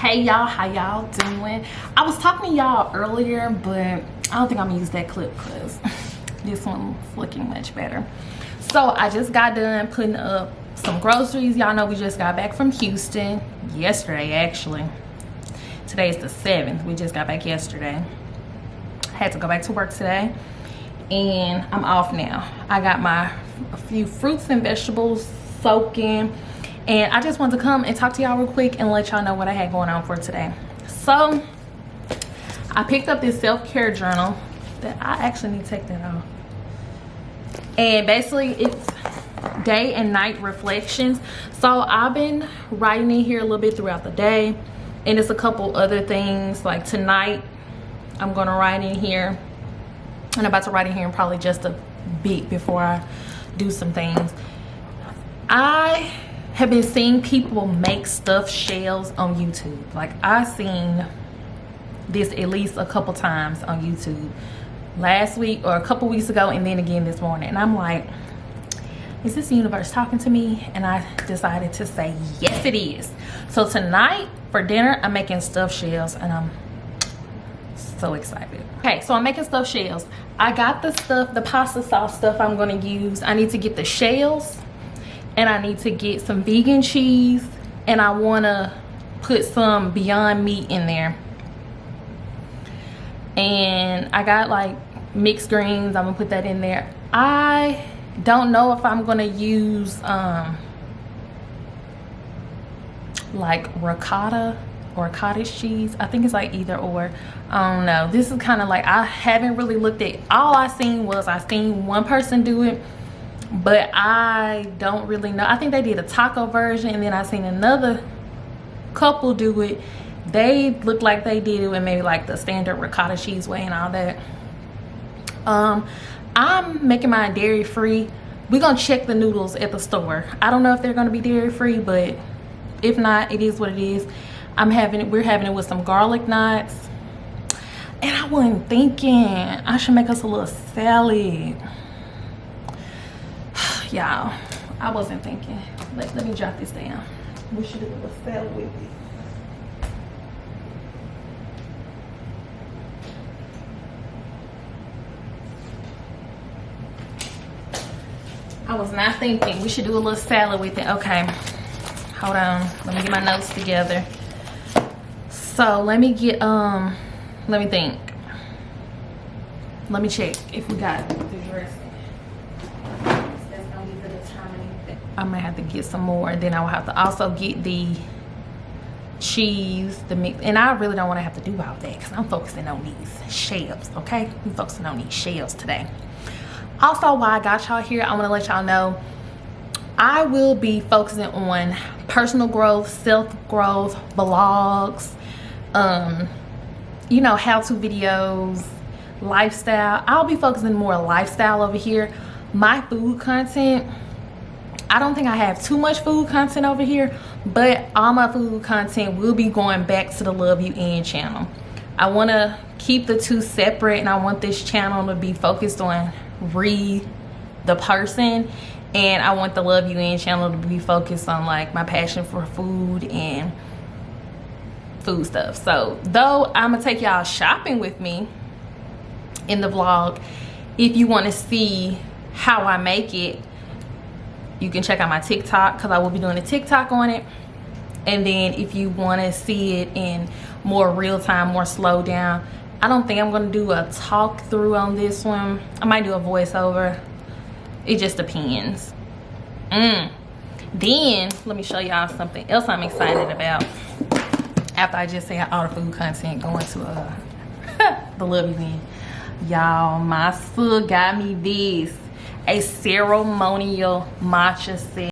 Hey y'all, how y'all doing? I was talking to y'all earlier, but I don't think I'm gonna use that clip because this one's looking much better. So I just got done putting up some groceries. Y'all know we just got back from Houston yesterday. Actually, today is the 7th. We just got back yesterday. Had to go back to work today and I'm off now. I got a few fruits and vegetables soaking, and I just wanted to come and talk to y'all real quick and let y'all know what I had going on for today. So I picked up this self-care journal that I actually need to take that off, and basically it's day and night reflections. So I've been writing in here a little bit throughout the day, and it's a couple other things. Like tonight I'm gonna write in here, and I'm about to write in here in probably just a bit before I do some things. I have been seeing people make stuffed shells on YouTube. Like I seen this at least a couple times on YouTube last week or a couple weeks ago, and then again this morning, and I'm like, is this the universe talking to me? And I decided to say yes it is. So tonight for dinner I'm making stuffed shells, and I'm so excited. Okay, so I'm making stuffed shells. I got the stuff, the pasta sauce stuff I'm gonna use. I need to get the shells, and I need to get some vegan cheese, and I wanna put some Beyond Meat in there. And I got like mixed greens, I'm gonna put that in there. I don't know if I'm gonna use like ricotta or cottage cheese. I think it's like either or. I don't know. This is kind of like, I haven't really looked at, all I seen one person do it, but I don't really know. I think they did a taco version, and then I seen another couple do it. They looked like they did it with maybe like the standard ricotta cheese way and all that. I'm making mine dairy free. We're gonna check the noodles at the store. I don't know if they're gonna be dairy free, but if not, it is what it is. We're having it with some garlic knots. And I wasn't thinking I should make us a little salad. Y'all, I wasn't thinking. Let me jot this down. We should do a little salad with it. I was not thinking we should do a little salad with it. Okay, hold on, let me get my notes together. So let me get let me think, let me check if we got the dressing. That's gonna be the determining thing. I might have to get some more, and then I will have to also get the cheese, the mix, and I really don't want to have to do all that because I'm focusing on these shells. Okay, I'm focusing on these shells today. Also, while I got y'all here, I want to let y'all know I will be focusing on personal growth, self-growth, vlogs, you know, how-to videos, lifestyle. I'll be focusing more lifestyle over here. My food content, I don't think I have too much food content over here, but all my food content will be going back to the Love You In channel. I want to keep the two separate, and I want this channel to be focused on the person, and I want the Love You In channel to be focused on like my passion for food and food stuff. So though I'm gonna take y'all shopping with me in the vlog, if you want to see how I make it, you can check out my TikTok because I will be doing a TikTok on it. And then if you want to see it in more real time, more slow down, I don't think I'm going to do a talk through on this one. I might do a voiceover. It just depends. Then let me show y'all something else I'm excited about. After I just said all the food content going to the Love You In. Y'all, my son got me this. A ceremonial matcha set.